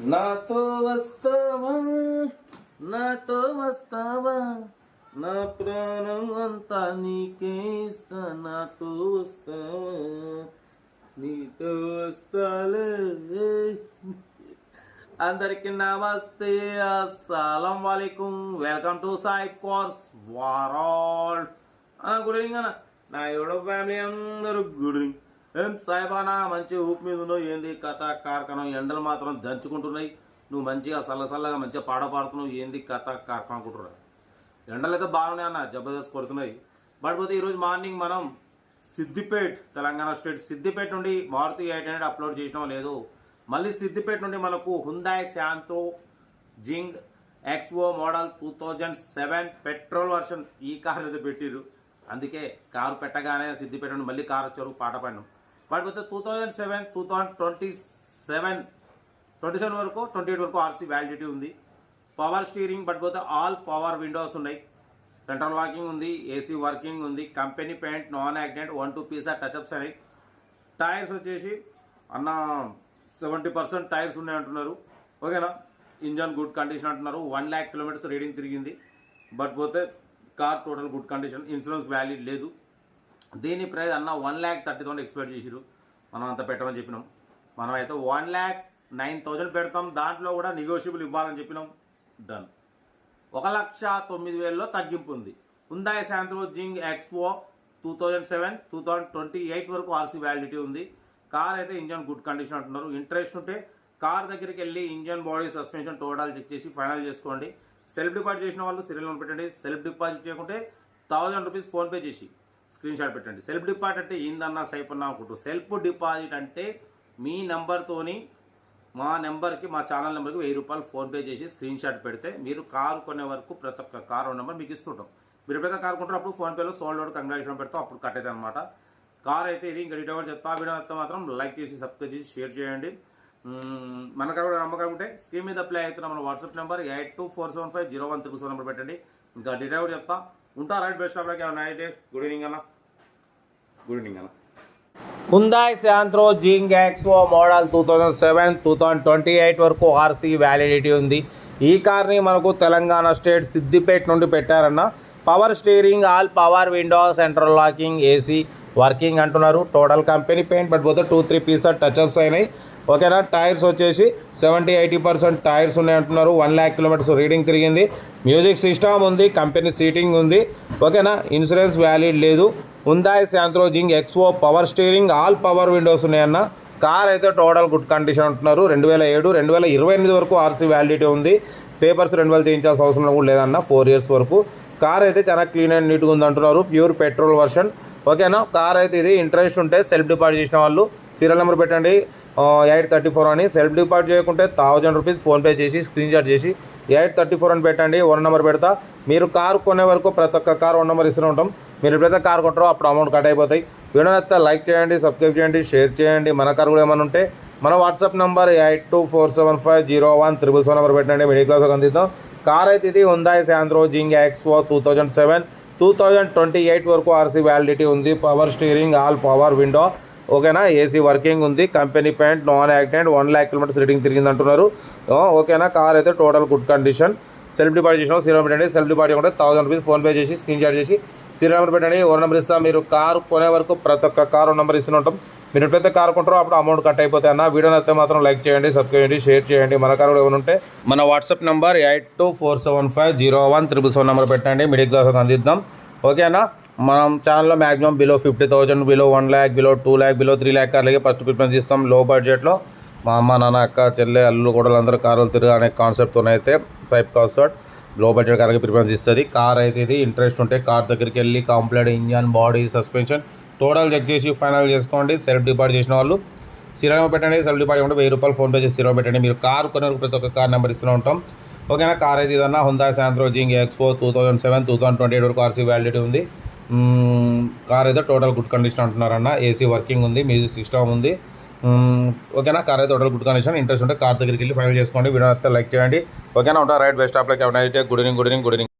నాతో వస్తావా నాతో వస్తావా నా ప్రాణం అంతా నీకే ఇస్తా నాతో వస్తావా నీతో వస్తాలే. అందరికి నమస్తే, అస్సలం వాలేకుం, welcome to Sai cars world. Good evening అన్న, నా యూట్యూబ్ ఫ్యామిలీ అందరూ గుడ్ ఈవినింగ్. ఏం సాయిబానా మంచి ఊపు మీద ఉన్నావు, ఏంది కథ కార్ఖానం? ఎండలు మాత్రం దంచుకుంటున్నాయి, నువ్వు మంచిగా చల్లగా మంచిగా పాట పాడుతున్నావు, ఏంది కథ కార్ఖానం అనుకుంటున్నావు? ఎండలు అయితే బాగున్నాయి అన్న, జబర్దస్త్ కొడుతున్నాయి. బట్ పోతే ఈరోజు మార్నింగ్ మనం సిద్దిపేట్, తెలంగాణ స్టేట్ సిద్దిపేట నుండి మారుతి 800 అప్లోడ్ చేసినాం లేదు, మళ్ళీ సిద్దిపేట నుండి మనకు Hyundai Santro Xing XO model 2007 petrol version ఈ కార్ అయితే పెట్టిరు. అందుకే కారు పెట్టగానే సిద్దిపేట నుండి మళ్ళీ కారు వచ్చారు, పాట పాడినాం. బట్ పోతే 2007 2027 వరకు 28 వరకు ఆర్సీ వ్యాలిడిటీ ఉంది. పవర్ స్టీరింగ్, బట్ పోతే ఆల్ పవర్ విండోస్ ఉన్నాయి, సెంట్రల్ లాకింగ్ ఉంది, ఏసీ వర్కింగ్ ఉంది, company paint, non accident, 1-2 Pisa touch-ups అనేవి. టైర్స్ వచ్చేసి అన్న 70% టైర్స్ ఉన్నాయి అంటున్నారు, ఓకేనా. ఇంజన్ గుడ్ కండిషన్ అంటున్నారు, 1 lakh kilometers రీడింగ్ తిరిగింది. బట్ పోతే car total good condition, insurance valid లేదు. దీని ప్రైస్ అన్న 1,30,000 ఎక్స్పెక్ట్ చేసిరు, మనం అంత పెట్టమని చెప్పినాం. మనం అయితే 1,09,000 పెడతాం, దాంట్లో కూడా నెగోషియబుల్ ఇవ్వాలని చెప్పినాం. డన్. 1,09,000లో తగ్గింపు ఉంది. హుందాయ్ శాంత్రో జింగ్ ఎక్స్ఓ 2007 2028 వరకు ఆర్సీ వ్యాలిడిటీ ఉంది. కార్ అయితే ఇంజన్ గుడ్ కండిషన్ అంటున్నారు. ఇంట్రెస్ట్ ఉంటే కార్ దగ్గరికి వెళ్ళి engine, body, suspension total check చేసి ఫైనల్ చేసుకోండి. సెల్ఫ్ డిపాజిట్ చేసిన వాళ్ళు సీరియల్ నెంబర్ పెట్టండి. సెల్ఫ్ డిపాజిట్ చేయకుంటే 1000 రూపీస్ ఫోన్పే చేసి స్క్రీన్ షాట్ పెట్టండి. సెల్ఫ్ డిపాజిట్ అంటే ఏందన్నా సైపన్నా అనుకుంటూ, సెల్ఫ్ డిపాజిట్ అంటే మీ నెంబర్తోని మా నెంబర్కి, మా ఛానల్ నెంబర్కి 1000 రూపాయలు ఫోన్పే చేసి స్క్రీన్ షాట్ పెడితే మీరు కారు కొనే వరకు ప్రతి ఒక్క కారు నెంబర్ మీకు ఇస్తుంటాం. మీరు ఎప్పుడైతే కారు కొంటారో అప్పుడు ఫోన్పేలో సోల్డ్ అవుట్ కంగ్రాచులేషన్ పెడతాం, అప్పుడు కట్ అవుతుంది అనమాట. కార్ అయితే ఇది. ఇంకా డీటెయిల్ చెప్తా. వీడియో అయితే మాత్రం లైక్ చేసి సబ్స్క్రైబ్ చేసి షేర్ చేయండి. మన కారు కూడా నమ్మకం ఉంటే స్క్రీన్ మీద అప్లై అవుతున్న మన వాట్సాప్ నెంబర్ 82475013 నెంబర్ పెట్టండి. ఇంకా డీటెయిల్ కూడా చెప్తా ఉంటా. Right, best of luck, night. Good evening అన్న. గుడ్ ఈవినింగ్ అన్న. హుందాయ్ శాంత్రో జింగ్ ఎక్స్ఓ మోడల్ 2007 2028 వరకు ఆర్సీ వ్యాలిడిటీ ఉంది. ఈ కార్ని మనకు తెలంగాణ స్టేట్ సిద్దిపేట నుండి పెట్టారన్న. Power steering, all power window, central locking, AC working అంటున్నారు. టోటల్ కంపెనీ పెయింట్, బట్ పోతే 2-3 పీసెస్ టచ్అప్స్ అయినాయి, ఓకేనా. టైర్స్ వచ్చేసి 70-80% టైర్స్ ఉన్నాయి అంటున్నారు. 1 lakh kilometers రీడింగ్ తిరిగింది. మ్యూజిక్ సిస్టమ్ ఉంది, కంపెనీ సీటింగ్ ఉంది, ఓకేనా. ఇన్సూరెన్స్ వ్యాలిడ్ లేదు. Hyundai Santro Xing XO power steering, all power windows ఉన్నాయన్న. కార్ అయితే టోటల్ గుడ్ కండిషన్ అంటున్నారు. 2007 2028 వరకు ఆర్సీ వ్యాలిడిటీ ఉంది. పేపర్స్ 2 చేయించాల్సిన అవసరం కూడా లేదన్న, 4 years వరకు. కార్ అయితే చాలా క్లీన్ అండ్ నీట్గా ఉంది అంటున్నారు. ప్యూర్ పెట్రోల్ వర్షన్, ఓకేనా. కార్ అయితే ఇది. ఇంట్రెస్ట్ ఉంటే సెల్ఫ్ డిపాజిట్ చేసిన వాళ్ళు సీరియల్ నెంబర్ పెట్టండి 834 అని. సెల్ఫ్ డిపాజిట్ చేయకుంటే 1000 రూపీస్ ఫోన్పే చేసి స్క్రీన్ షాట్ చేసి 834 అని పెట్టండి. 1 నెంబర్ పెడతా. మీరు కారు కొనే వరకు ప్రతి ఒక్క కారు 1 నెంబర్ ఇస్తూ ఉంటాం. మీరు ఎప్పుడైతే కారు కొంటారో అప్పుడు అమౌంట్ కట్ అయిపోతాయి. వీడియో నచ్చితే లైక్ చేయండి, సబ్స్క్రైబ్ చేయండి, షేర్ చేయండి. మన కారు కూడా ఏమైనా ఉంటే మన వాట్సాప్ నెంబర్ 82475013 నెంబర్ పెట్టండి. మిడిల్ క్లాస్ అందిద్దాం. కార్ అయితే ఇది. హుందాయ్ శాంత్రో జింగ్ ఎక్స్ఓ 2007 2028 వరకు ఆర్సీ వ్యాలిడిటీ ఉంది. Power steering, all power window, ఓకేనా. ఏసీ వర్కింగ్ ఉంది, company paint, non accident, 1 lakh kilometers reading తిరిగింది అంటున్నారు, ఓకేనా. కార్ అయితే total good condition. Self deposit చేసిన సీరియల్ పెట్టండి. సెల్ఫ్ డిపాజిట్ ఉంటే 1000 రూపీస్ ఫోన్పే చేసి స్క్రీన్ షాట్ చేసి సీరియల్ నెంబర్ పెట్టండి. 1 నెంబర్ ఇస్తా. మీరు కారు కొనే వరకు ప్రతి ఒక్క కారు నెంబర్ ఇస్తూ ఉంటాం. మీరు ఎప్పుడైతే కారు కొంటారో అప్పుడు అమౌంట్ కట్ అయిపోతాయి అన్న. వీడియో నచ్చితే మాత్రం లైక్ చేయండి, సబ్స్క్రైబ్ చేయండి, షేర్ చేయండి. మన కారు కూడా ఏమైనా ఉంటే మన వాట్సాప్ నెంబర్ 82475013 నెంబర్ పెట్టండి. మిడిల్ క్లాస్ అందిద్దాం, ఓకేనా. మనం ఛానల్లో maximum below 50,000, below 1 lakh, below 2 lakh, below 3 lakh కార్లకి ఫస్ట్ ప్రిఫరెన్స్ ఇస్తాం. లో బడ్జెట్లో మా అమ్మ, నాన్న, అక్క, చెల్లె, అల్లు కూడా అందరూ కారులు తిరుగు అనే కాన్సెప్ట్తోనైతే సైప్ కాస్ట్ లో బడ్జెట్ కార్కి ప్రిఫరెన్స్ ఇస్తుంది. కార్ అయితే ఇది. ఇంట్రెస్ట్ ఉంటే కార్ దగ్గరికి వెళ్ళి complete engine, body, suspension total check చేసి ఫైనల్ చేసుకోండి. సెల్ఫ్ డిపాజిట్ చేసిన వాళ్ళు సీరియల్ నెంబర్ పెట్టండి. సెల్ఫ్ డిపాజిట్ ఉంటే 1000 రూపాయలు ఫోన్పే చేసి సీరియల్ పెట్టండి. మీరు కారు కొనే ప్రతి ఒక్క కార్ నెంబర్ ఇస్తూ ఉంటాం, ఓకేనా. కార్ అయితే ఇదన్నా. హుందాయ్ శాంత్రో జింగ్ ఎక్స్ఓ 2007 2028 వరకు ఆర్సీ వ్యాలిడిటీ ఉంది. కార్ అయితే టోటల్ గుడ్ కండిషన్ అంటున్నారన్న. ఏసీ వర్కింగ్ ఉంది, మ్యూజిక్ సిస్టమ్ ఉంది, ఓకేనా. కార్ అయితే టోటల్ గుడ్ కండిషన్. ఇంట్రెస్ట్ ఉంటే కార్ దగ్గరికి వెళ్ళి ఫైనల్ చేసుకోండి. వీడియో అయితే లైక్ చేయండి, ఓకేనా. ఉంటా. Right, best of luck, night. Good evening.